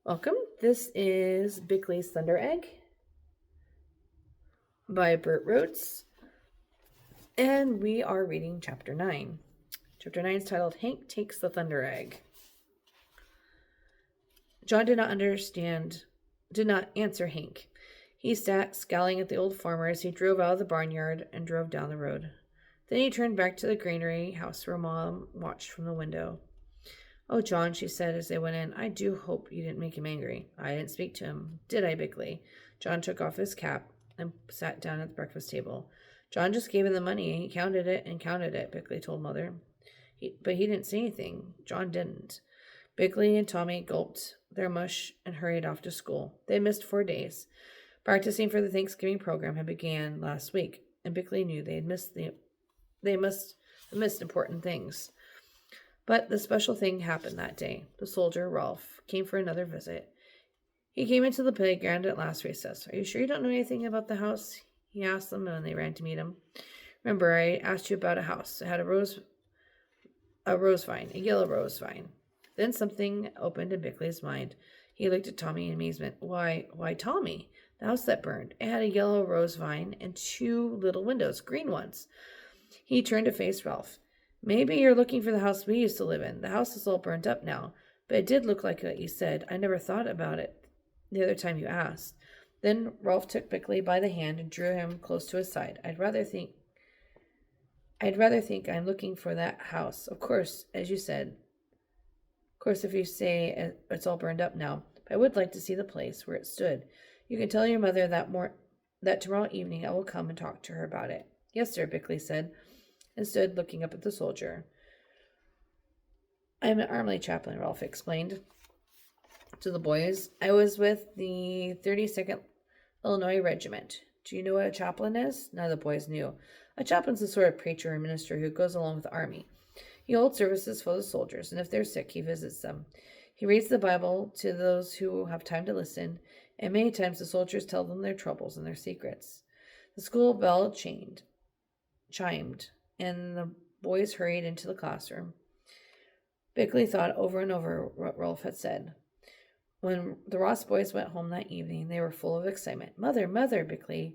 Welcome. This is Bickle's Thunder Egg by Bert Rhoads, and we are reading Chapter 9. Chapter 9 is titled Hank Takes the Thunder Egg. John did not answer Hank. He sat scowling at the old farmer as he drove out of the barnyard and drove down the road. Then he turned back to the granary house where Mom watched from the window. "Oh, John," she said as they went in, "I do hope you didn't make him angry." "I didn't speak to him, did I, Bickley?" John took off his cap and sat down at the breakfast table. "John just gave him the money. He counted it," Bickley told Mother. But he didn't say anything. John didn't. Bickley and Tommy gulped their mush and hurried off to school. They missed 4 days. Practicing for the Thanksgiving program had began last week, and Bickley knew they must have missed important things. But the special thing happened that day. The soldier, Rolf, came for another visit. He came into the playground at last recess. "Are you sure you don't know anything about the house?" he asked them when they ran to meet him. "Remember, I asked you about a house. It had a yellow rose vine." Then something opened in Bickley's mind. He looked at Tommy in amazement. Why, Tommy, the house that burned. It had a yellow rose vine and 2 little windows, green ones. He turned to face Ralph. "Maybe you're looking for the house we used to live in. The house is all burnt up now, but it did look like what you said. I never thought about it the other time you asked." Then Ralph took Bickley by the hand and drew him close to his side. I'd rather think I'm looking for that house. Of course, as you said. Of course, if you say it's all burned up now, but I would like to see the place where it stood. You can tell your mother that tomorrow evening I will come and talk to her about it." "Yes, sir," Bickley said, and stood looking up at the soldier. "I'm an army chaplain," Ralph explained to the boys. "I was with the 32nd Illinois Regiment. Do you know what a chaplain is?" None of the boys knew. A chaplain's the sort of preacher or minister who goes along with the army. He holds services for the soldiers, and if they're sick, he visits them. He reads the Bible to those who have time to listen, and many times the soldiers tell them their troubles and their secrets. The school bell chimed, and the boys hurried into the classroom. Bickley thought over and over what Rolf had said. When the Ross boys went home that evening, they were full of excitement. Mother, Bickley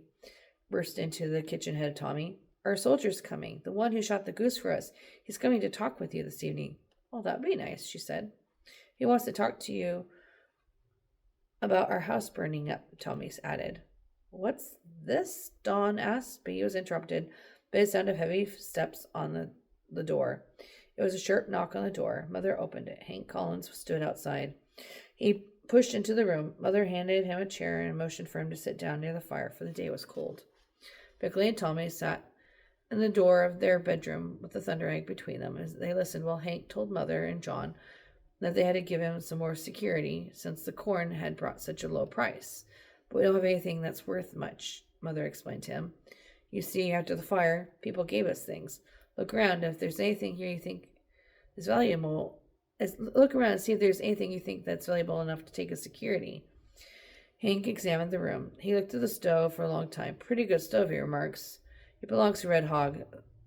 burst into the kitchen head of Tommy. "Our soldier's coming, the one who shot the goose for us. He's coming to talk with you this evening." "Oh, that'd be nice," she said. "He wants to talk to you about our house burning up," Tommy added. "What's this?" Dawn asked, but he was interrupted by the sound of heavy steps on the door. It was a sharp knock on the door. Mother opened it. Hank Collins stood outside. He pushed into the room. Mother handed him a chair and motioned for him to sit down near the fire, for the day was cold. Bickley and Tommy sat in the door of their bedroom with the thunder egg between them as they listened while Hank told Mother and John that they had to give him some more security since the corn had brought such a low price. "But we don't have anything that's worth much," Mother explained to him. "You see, after the fire, people gave us things. Look around, and if there's anything here you think is valuable, look around and see if there's anything you think that's valuable enough to take as security." Hank examined the room. He looked at the stove for a long time. "Pretty good stove," he remarks. "It belongs to Red Hog,"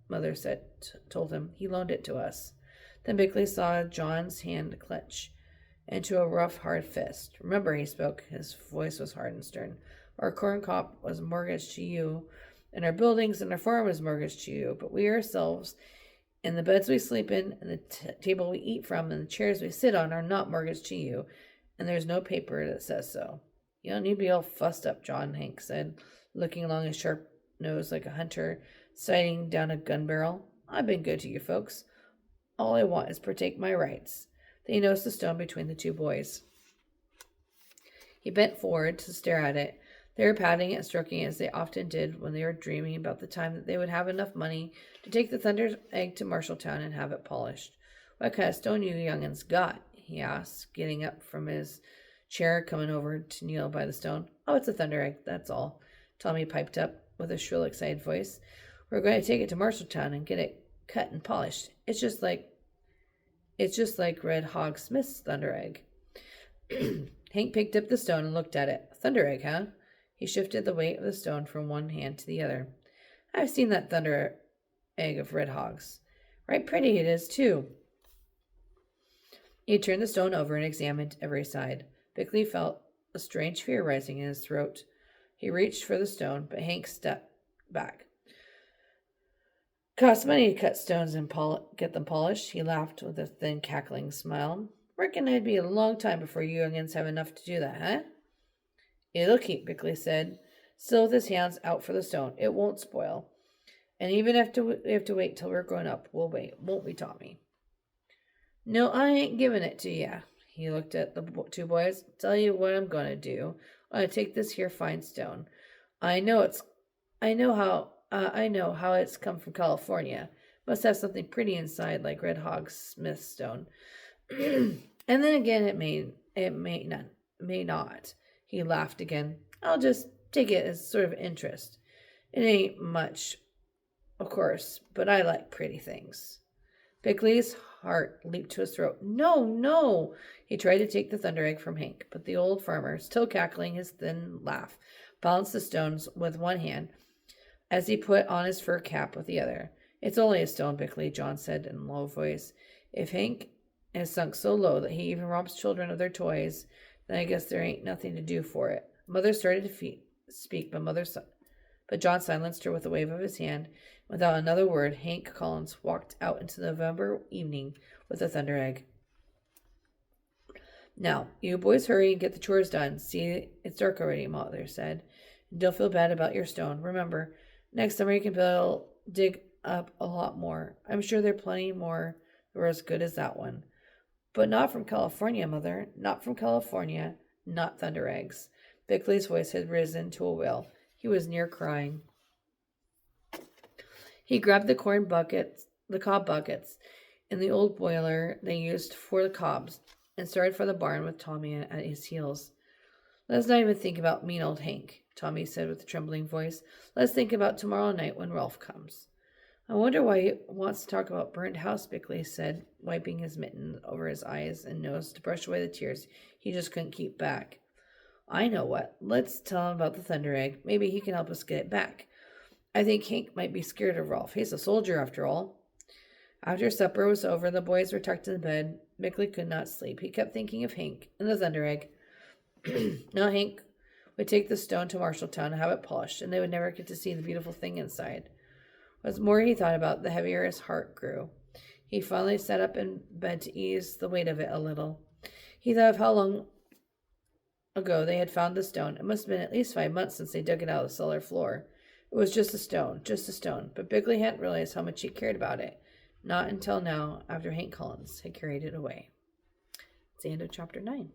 Mother told him. "He loaned it to us." Then Bickley saw John's hand clench into a rough, hard fist. "Remember," he spoke. His voice was hard and stern. "Our corn crop was mortgaged to you, and our buildings and our farm was mortgaged to you, but we ourselves, and the beds we sleep in, and the table we eat from, and the chairs we sit on are not mortgaged to you, and there's no paper that says so." "You don't need to be all fussed up, John," Hank said, looking along his sharp nose like a hunter sighting down a gun barrel. "I've been good to you folks. All I want is to protect my rights." Then he noticed the stone between the two boys. He bent forward to stare at it. They were patting it and stroking it as they often did when they were dreaming about the time that they would have enough money to take the thunder egg to Marshalltown and have it polished. "What kind of stone you young'uns got?" he asked, getting up from his chair, coming over to kneel by the stone. "Oh, it's a thunder egg, that's all," Tommy piped up with a shrill, excited voice. "We're going to take it to Marshalltown and get it cut and polished. It's just like Red Hog Smith's thunder egg." Hank picked up the stone and looked at it. "Thunder egg, huh?" He shifted the weight of the stone from one hand to the other. "I've seen that thunder egg of Red Hog's. Right pretty it is, too." He turned the stone over and examined every side. Bickley felt a strange fear rising in his throat. He reached for the stone, but Hank stepped back. Costs money to cut stones and get them polished. He laughed with a thin, cackling smile. Reckon it'd be a long time before you youngins have enough to do that, huh? It'll keep, Bickley said, still with his hands out for the stone. It won't spoil. And even if we have to wait till we're grown up, we'll wait, won't we, Tommy? No, I ain't giving it to ya. He looked at the two boys. Tell you what I'm going to do. I'm going to take this here fine stone. I know how it's come from California. Must have something pretty inside, like Red Hog's Smith stone. And then again, it may not. He laughed again. I'll just take it as sort of interest. It ain't much, of course, but I like pretty things. Bickley's heart leaped to his throat. No, no! He tried to take the thunder egg from Hank, but the old farmer, still cackling his thin laugh, balanced the stones with one hand as he put on his fur cap with the other. It's only a stone, Bickley, John said in a low voice. If Hank has sunk so low that he even robs children of their toys, then I guess there ain't nothing to do for it. Mother started to speak, but John silenced her with a wave of his hand. Without another word, Hank Collins walked out into the November evening with the thunder egg. Now, you boys hurry and get the chores done. See, it's dark already, Mother said. And don't feel bad about your stone. Remember, next summer you can dig up a lot more. I'm sure there are plenty more that were as good as that one. But not from California, Mother. Not from California. Not thunder eggs. Bickley's voice had risen to a wail. He was near crying. He grabbed the cob buckets, in the old boiler they used for the cobs, and started for the barn with Tommy at his heels. Let's not even think about mean old Hank, Tommy said with a trembling voice. Let's think about tomorrow night when Ralph comes. I wonder why he wants to talk about burned house, Bickley said, wiping his mitten over his eyes and nose to brush away the tears he just couldn't keep back. I know what. Let's tell him about the thunder egg. Maybe he can help us get it back. I think Hank might be scared of Ralph. He's a soldier, after all. After supper was over, the boys were tucked in bed. Bickley could not sleep. He kept thinking of Hank and the thunder egg. Now Hank would take the stone to Marshalltown and have it polished, and they would never get to see the beautiful thing inside. What's more he thought about, the heavier his heart grew. He finally sat up in bed to ease the weight of it a little. He thought of how long ago they had found the stone. It must have been at least 5 months since they dug it out of the cellar floor. It was just a stone, but Bickley hadn't realized how much he cared about it. Not until now, after Hank Collins had carried it away. It's the end of chapter 9.